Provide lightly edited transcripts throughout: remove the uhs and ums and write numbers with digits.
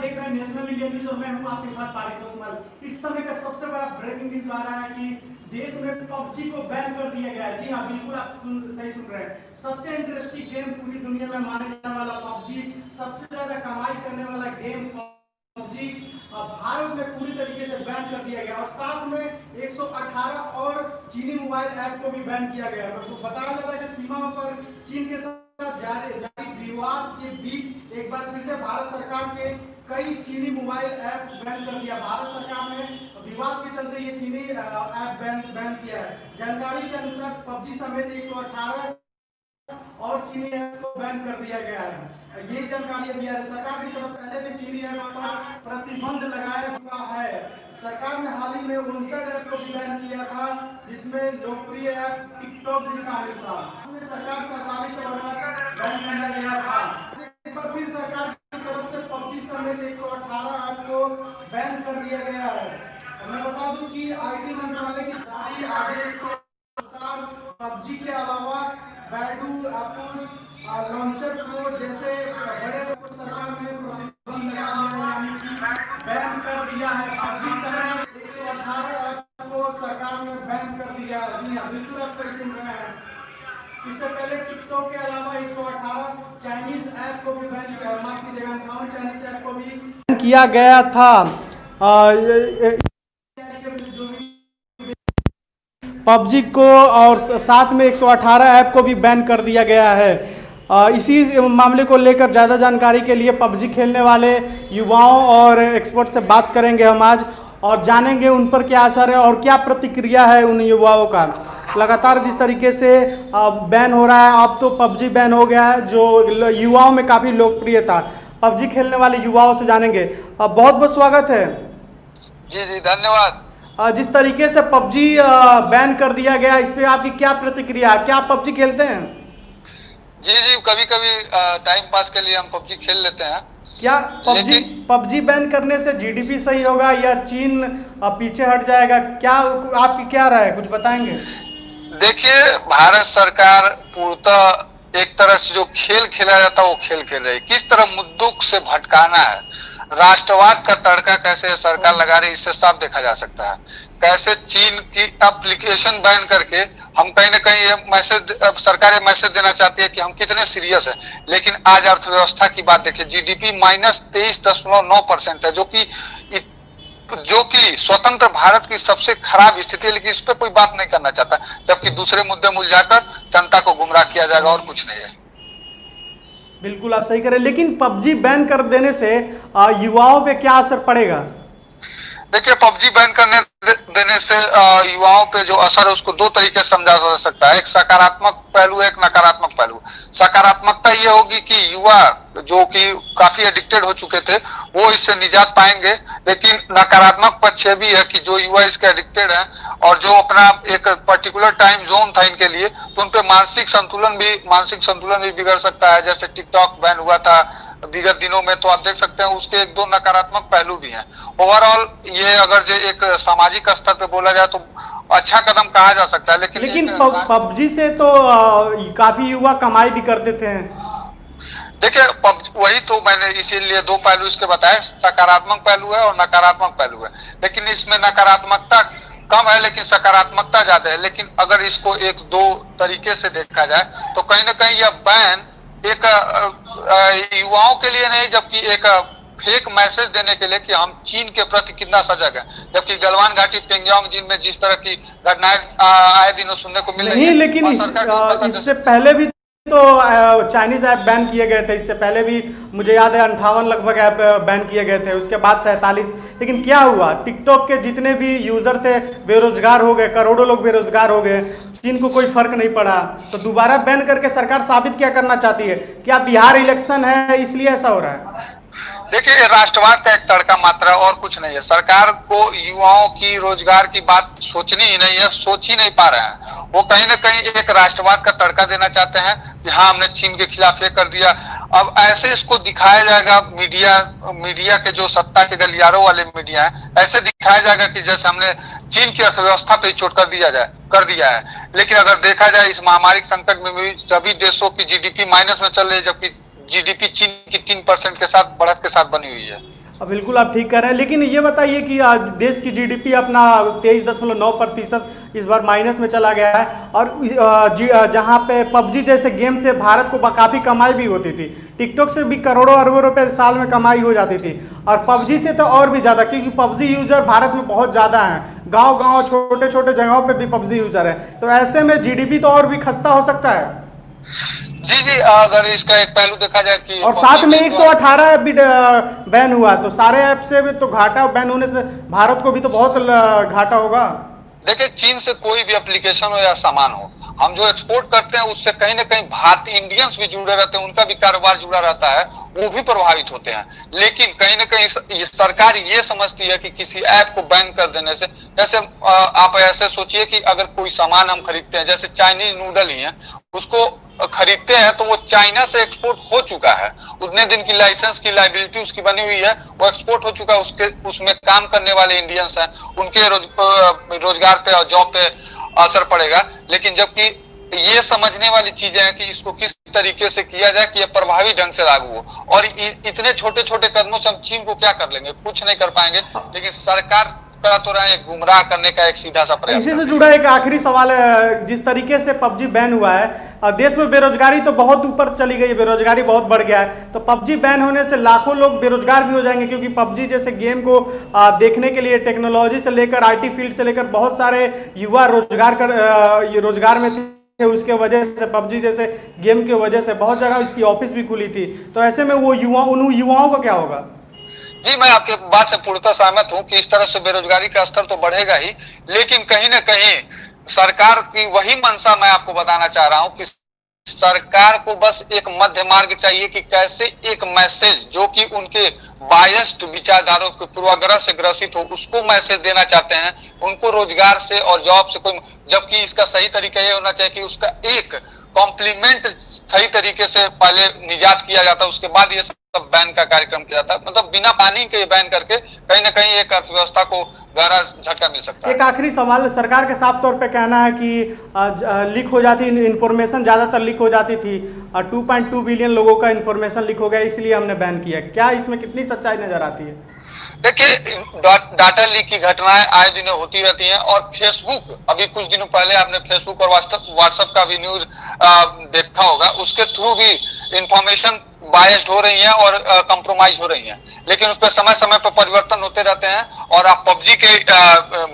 देख रहे हैं नेशनल मीडिया न्यूज और मैं हूं आपके साथ पारितोष मल। इस समय का सबसे बड़ा ब्रेकिंग न्यूज आ रहा है कि देश में पबजी को बैन कर दिया गया है। जी हाँ, बिल्कुल आप सही सुन रहे हैं। सबसे इंटरेस्टिंग गेम पूरी दुनिया में माने जाने वाला पबजी, सबसे ज्यादा कमाई करने वाला गेम पबजी भारत में पूरी तरीके से बैन कर दिया गया और साथ में 118 और चीनी मोबाइल ऐप को भी बैन किया गया। तो बताया जा रहा है कि सीमा पर चीन के साथ जारी विवाद के बीच एक बार फिर से भारत सरकार के कई चीनी मोबाइल ऐप बैन कर दिया। भारत सरकार ने विवाद के चलते ये चीनी ऐप बैन किया है। जानकारी के अनुसार पबजी समेत 118 और चीनी ऐप को बैन कर दिया गया है। ये जानकारी अभी सरकार की तरफ से पहले भी चीनी ऐप पर प्रतिबंध लगाया चुका है। सरकार ने हाल ही में 59 ऐप को भी बैन किया था, जिसमें लोकप्रिय ऐप टिकटॉक भी शामिल था। सरकार 47 और बैन किया गया था। एक बार फिर सरकार की तरफ से पबजी समेत 118 ऐप को बैन कर दिया गया है। मैं बता दूं कि आईटी मंत्रालय की जारी आदेश के अनुसार पबजी के अलावा बैडू, एप्स, लॉन्चर प्रो जैसे बड़े सरकार ने प्रतिबंध लगा दिया है, यानी कि बैन कर दिया है। पबजी समेत 118 ऐप को सरकार ने बैन कर दिया है। जी हाँ, बिल्कुल आप सही सुन रहे हैं। इससे पहले टिकटॉक के अलावा 118 चाइनीज ऐप को भी बैन किया, माफ कीजिएगा 58 चाइनीज ऐप को भी किया गया था। पबजी को और साथ में 118 ऐप को भी बैन कर दिया गया है। इसी मामले को लेकर ज़्यादा जानकारी के लिए पबजी खेलने वाले युवाओं और एक्सपर्ट से बात करेंगे हम आज और जानेंगे उन पर क्या असर है और क्या प्रतिक्रिया है उन युवाओं का। लगातार जिस तरीके से बैन हो रहा है, अब तो पबजी बैन हो गया है जो युवाओं में काफ़ी लोकप्रिय था। पबजी खेलने वाले युवाओं से जानेंगे। बहुत बहुत स्वागत है। जी जी, धन्यवाद। जिस तरीके से पबजी बैन कर दिया गया, इस पे आपकी क्या प्रतिक्रिया? क्या आप पबजी खेलते हैं? जी जी, कभी कभी टाइम पास के लिए हम पबजी खेल लेते हैं। क्या पबजी बैन करने से जीडीपी सही होगा या चीन पीछे हट जाएगा? क्या आपकी क्या राय है, कुछ बताएंगे? देखिए, भारत सरकार पूर्णतः एक तरह से जो खेल खेला जाता है वो खेल खेल रही है। किस तरह मुद्दों से भटकाना है, राष्ट्रवाद का तड़का कैसे सरकार लगा रही है, इससे साफ देखा जा सकता है। कैसे चीन की एप्लीकेशन बैन करके हम कहीं ना कहीं ये मैसेज, सरकार ये मैसेज देना चाहती है कि हम कितने सीरियस है। लेकिन आज अर्थव्यवस्था की बात देखिए, जीडीपी -23.9% है, जो कि स्वतंत्र भारत की सबसे खराब स्थिति है। लेकिन इस पर कोई बात नहीं करना चाहता, जबकि दूसरे मुद्दे मुलझाकर जनता को गुमराह किया जाएगा और कुछ नहीं है। बिल्कुल आप सही कह रहे हैं, लेकिन पबजी बैन कर देने से युवाओं पे क्या असर पड़ेगा? देखिए, पबजी बैन करने देने से युवाओं पे जो असर है उसको दो तरीके से समझा जा सकता है। एक सकारात्मक पहलू है, एक नकारात्मक पहलू। सकारात्मकता ये होगी कि युवा जो कि काफी एडिक्टेड हो चुके थे वो इससे निजात पाएंगे। लेकिन नकारात्मक पक्ष ये भी है कि जो युवा इसके एडिक्टेड हैं और जो अपना एक पर्टिकुलर टाइम जोन था इनके लिए, तो उन पे मानसिक संतुलन भी बिगड़ सकता है। जैसे टिकटॉक बैन हुआ था विगत दिनों में, तो आप देख सकते हैं उसके एक दो नकारात्मक पहलू भी हैं। ओवरऑल ये अगर जो एक सामाजिक स्तर पे बोला जाए तो अच्छा कदम कहा जा सकता है। लेकिन पबजी से तो काफी युवा कमाई भी करते थे। देखिए, वही तो मैंने इसीलिए दो पहलू इसके बताए, सकारात्मक पहलू है और नकारात्मक पहलू है। लेकिन इसमें नकारात्मकता कम है लेकिन सकारात्मकता ज्यादा है। लेकिन अगर इसको एक दो तरीके से देखा जाए तो कहीं ना कहीं यह बैन एक युवाओं के लिए नहीं, जबकि एक फेक मैसेज देने के लिए कि हम चीन के प्रति कितना सजग है। जबकि गलवान घाटी, पेंगोंग जिन में जिस तरह की घटनाएं आए दिनों सुनने को मिल रही है, लेकिन इससे पहले भी तो चाइनीज ऐप बैन किए गए थे। इससे पहले भी मुझे याद है 58 लगभग ऐप बैन किए गए थे, उसके बाद 47। लेकिन क्या हुआ, टिकटॉक के जितने भी यूजर थे बेरोजगार हो गए, करोड़ों लोग बेरोजगार हो गए, चीन को कोई फर्क नहीं पड़ा। तो दोबारा बैन करके सरकार साबित क्या करना चाहती है? क्या बिहार इलेक्शन है इसलिए ऐसा हो रहा है? देखिए, राष्ट्रवाद का एक तड़का मात्रा और कुछ नहीं है। सरकार को युवाओं की रोजगार की बात सोचनी ही नहीं है, सोच ही नहीं पा रहे हैं। वो कहीं ना कहीं एक राष्ट्रवाद का तड़का देना चाहते हैं कि हाँ हमने चीन के खिलाफ ये कर दिया। अब ऐसे इसको दिखाया जाएगा, मीडिया के जो सत्ता के गलियारों वाले मीडिया है, ऐसे दिखाया जाएगा कि जैसे हमने चीन की अर्थव्यवस्था पे चोट कर दिया है। लेकिन अगर देखा जाए इस महामारी संकट में भी सभी देशों की जीडीपी माइनस में चल रही है, जबकि जीडीपी चीन की 3% के साथ बढ़त के साथ बनी हुई है। बिल्कुल आप ठीक कह रहे हैं, लेकिन ये बताइए कि देश की जीडीपी अपना 23.9% इस बार माइनस में चला गया है, और जहां पे पबजी जैसे गेम से भारत को काफ़ी कमाई भी होती थी। टिकटॉक से भी करोड़ों अरबों रुपए साल में कमाई हो जाती थी, और पबजी से तो और भी ज़्यादा, क्योंकि पबजी यूज़र भारत में बहुत ज़्यादा हैं। गांव-गांव, छोटे-छोटे जगहों पे भी पबजी यूज़र है, तो ऐसे में जीडीपी तो और भी खस्ता हो सकता है। जी जी, अगर इसका एक पहलू देखा जाए कि और साथ में 118 ऐप भी बैन हुआ, तो सारे ऐप से भी तो घाटा, बैन होने से भारत को भी तो बहुत घाटा होगा। देखिए, चीन से कोई भी एप्लीकेशन हो या सामान हो, हम जो एक्सपोर्ट करते हैं उससे कहीं ना कहीं भारतीय इंडियंस भी जुड़े रहते हैं, उनका भी कारोबार जुड़ा रहता है, वो भी प्रभावित होते हैं। लेकिन कहीं ना कहीं सरकार ये समझती है कि किसी ऐप को बैन कर देने से, जैसे आप ऐसे सोचिए कि अगर कोई सामान हम खरीदते हैं, जैसे चाइनीज नूडल ही है, उसको खरीदते हैं तो वो चाइना से एक्सपोर्ट हो चुका है, उतने दिन की लाइसेंस की लाइबिलिटी उसकी बनी हुई है, वो एक्सपोर्ट हो चुका है, उसमें काम करने वाले इंडियंस हैं, उनके रोजगार पे और जॉब पे असर पड़ेगा। लेकिन जबकि ये समझने वाली चीजें हैं कि इसको किस तरीके से किया जाए कि ये प्रभावी ढंग से लागू हो, और इतने छोटे छोटे कदमों से हम चीन को क्या कर लेंगे, कुछ नहीं कर पाएंगे। लेकिन सरकार तो रहा है गुमराह करने का एक सीधा सा प्रयास। इसी से जुड़ा एक आखिरी सवाल है, जिस तरीके से पबजी बैन हुआ है, देश में बेरोजगारी तो बहुत ऊपर चली गई है, बेरोजगारी बहुत बढ़ गया है, तो पबजी बैन होने से लाखों लोग बेरोजगार भी हो जाएंगे, क्योंकि पबजी जैसे गेम को देखने के लिए टेक्नोलॉजी से लेकर आईटी फील्ड से लेकर बहुत सारे युवा रोजगार में थे। उसके वजह से पबजी जैसे गेम की वजह से बहुत जगह इसकी ऑफिस भी खुली थी, तो ऐसे में वो उन युवाओं का क्या होगा? जी, मैं आपके बात से पूर्णतः सहमत हूं कि इस तरह से बेरोजगारी का स्तर तो बढ़ेगा ही, लेकिन कहीं ना कहीं सरकार की वही मंशा मैं आपको बताना चाह रहा हूं कि सरकार को बस एक मध्य मार्ग चाहिए कि कैसे एक मैसेज जो कि उनके बायस्ड विचारधारा के पूर्वाग्रह से ग्रसित हो, उसको मैसेज देना चाहते हैं उनको रोजगार से और जॉब से कोई, जबकि इसका सही तरीका ये होना चाहिए कि उसका एक कॉम्प्लीमेंट सही तरीके से पहले निजात किया जाता है, उसके बाद ये सब बैन का कार्यक्रम किया जाता है। मतलब बिना बैनिंग के बैन करके कहीं ना कहीं एक अर्थव्यवस्था को गहरा झटका मिल सकता है। एक आखिरी सवाल, सरकार के साफ तौर पे कहना है कि लीक हो जाती इंफॉर्मेशन, ज़्यादातर लीक हो जाती थी, 2.2 बिलियन लोगों का इंफॉर्मेशन लीक हो गया, इसलिए हमने बैन किया। क्या इसमें कितनी सच्चाई नजर आती है? देखिए, डाटा लीक की घटनाएं आए दिन होती रहती हैं, और फेसबुक, अभी कुछ दिनों पहले आपने फेसबुक और व्हाट्सएप का भी न्यूज देखा होगा, उसके थ्रू भी इंफॉर्मेशन बायस्ड हो रही हैं और कंप्रोमाइज हो रही हैं। लेकिन उस पर समय समय पर परिवर्तन होते रहते हैं, और आप पबजी के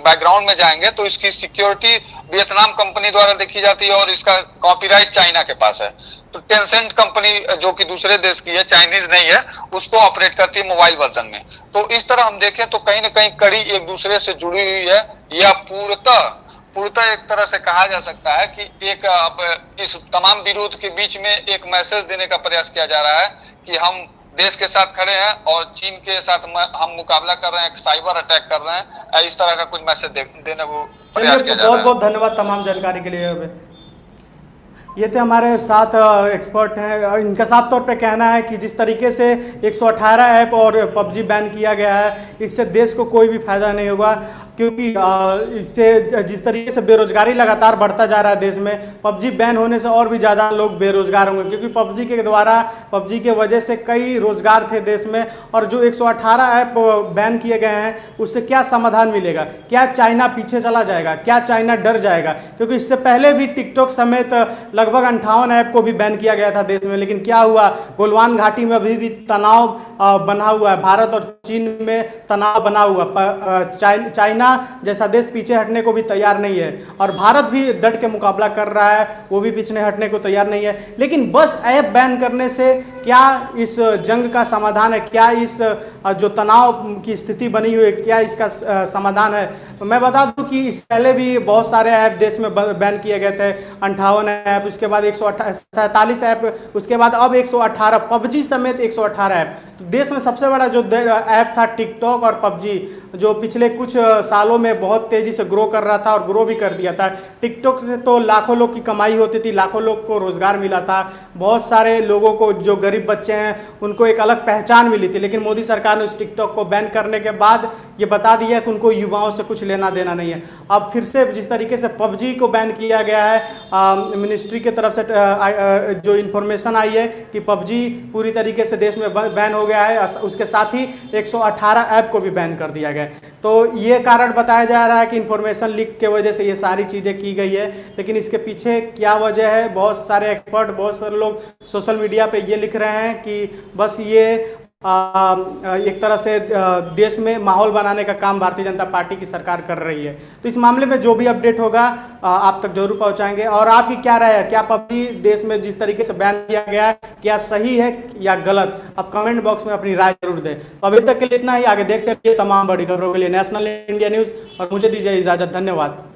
बैकग्राउंड में जाएंगे तो इसकी सिक्योरिटी वियतनाम कंपनी द्वारा देखी जाती है, और इसका कॉपीराइट चाइना के पास है। तो टेंसेंट कंपनी जो कि दूसरे देश की है, चाइनीज नहीं है, उसको ऑपरेट करती है मोबाइल वर्जन में। तो इस तरह हम देखें तो कहीं ना कहीं कड़ी एक दूसरे से जुड़ी हुई है, या पूर्णतः एक तरह से कहा जा सकता है कि एक अब इस तमाम विरोध के बीच में एक मैसेज देने का प्रयास किया जा रहा है कि हम देश के साथ खड़े हैं और चीन के साथ हम मुकाबला कर रहे हैं, एक साइबर अटैक कर रहे हैं, इस तरह का कुछ मैसेज देने को प्रयास किया जा रहा है। बहुत बहुत धन्यवाद तमाम जानकारी के लिए। ये थे हमारे साथ एक्सपर्ट हैं, इनका साफ तौर पे कहना है कि जिस तरीके से 118 ऐप और पबजी बैन किया गया है, इससे देश को कोई भी फायदा नहीं होगा, क्योंकि इससे जिस तरीके से बेरोजगारी लगातार बढ़ता जा रहा है देश में, पबजी बैन होने से और भी ज़्यादा लोग बेरोजगार होंगे, क्योंकि पबजी के वजह से कई रोजगार थे देश में। और जो 118 ऐप बैन किए गए हैं, उससे क्या समाधान मिलेगा? क्या चाइना पीछे चला जाएगा? क्या चाइना डर जाएगा? क्योंकि इससे पहले भी टिकटॉक समेत लगभग 58 ऐप को भी बैन किया गया था देश में, लेकिन क्या हुआ? गोलवान घाटी में अभी भी तनाव बना हुआ है, भारत और चीन में तनाव बना हुआ। चाइना जैसा देश पीछे हटने को भी तैयार नहीं है, और भारत भी डट के मुकाबला कर रहा है, वो भी पीछे हटने को तैयार नहीं है। लेकिन बस ऐप बैन करने से क्या इस जंग का समाधान है? क्या इस जो तनाव की स्थिति बनी हुई है, क्या इसका समाधान है? मैं बता दूं कि इस पहले भी बहुत सारे ऐप देश में बैन किए गए थे, 58 ऐप, उसके बाद 147 ऐप, उसके बाद अब 118, पबजी समेत 118 ऐप। तो देश में सबसे बड़ा जो ऐप था टिकटॉक और पबजी, जो पिछले कुछ सालों में बहुत तेज़ी से ग्रो कर रहा था और ग्रो भी कर दिया था। टिकटॉक से तो लाखों लोग की कमाई होती थी, लाखों लोग को रोज़गार मिला था, बहुत सारे लोगों को जो गरीब बच्चे हैं उनको एक अलग पहचान मिली थी। लेकिन मोदी सरकार ने उस टिकटॉक को बैन करने के बाद ये बता दिया कि उनको युवाओं से कुछ लेना देना नहीं है। अब फिर से जिस तरीके से पबजी को बैन किया गया है, मिनिस्ट्री की तरफ से जो इन्फॉर्मेशन आई है कि पबजी पूरी तरीके से देश में बैन हो गया है, उसके साथ ही 118 ऐप को भी बैन कर दिया गया है। तो ये कारण बताया जा रहा है कि इंफॉर्मेशन लीक के वजह से ये सारी चीज़ें की गई है। लेकिन इसके पीछे क्या वजह है, बहुत सारे एक्सपर्ट, बहुत सारे लोग सोशल मीडिया पे ये लिख रहे हैं कि बस ये एक तरह से देश में माहौल बनाने का काम भारतीय जनता पार्टी की सरकार कर रही है। तो इस मामले में जो भी अपडेट होगा आप तक जरूर पहुंचाएंगे। और आपकी क्या राय है, क्या पबजी देश में जिस तरीके से बैन किया गया है क्या सही है या गलत? आप कमेंट बॉक्स में अपनी राय जरूर दें। तो अभी तक के लिए इतना ही, आगे देखते रहिए तमाम बड़ी खबरों के लिए नेशनल इंडिया न्यूज़, और मुझे दीजिए इजाज़त। धन्यवाद।